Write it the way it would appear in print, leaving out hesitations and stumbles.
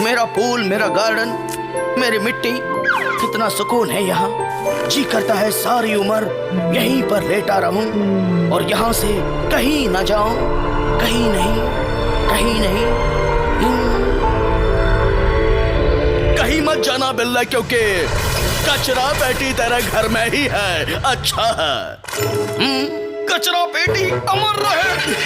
मेरा पूल, मेरा गार्डन, मेरी मिट्टी, कितना सुकून है यहाँ। जी करता है सारी उम्र यहीं पर लेटा रहूं और यहाँ से कहीं ना जाऊं। कहीं नहीं, कहीं नहीं। कहीं मत जाना बिल्ला, क्योंकि कचरा पेटी तेरे घर में ही है। अच्छा है। कचरा पेटी अमर रहे।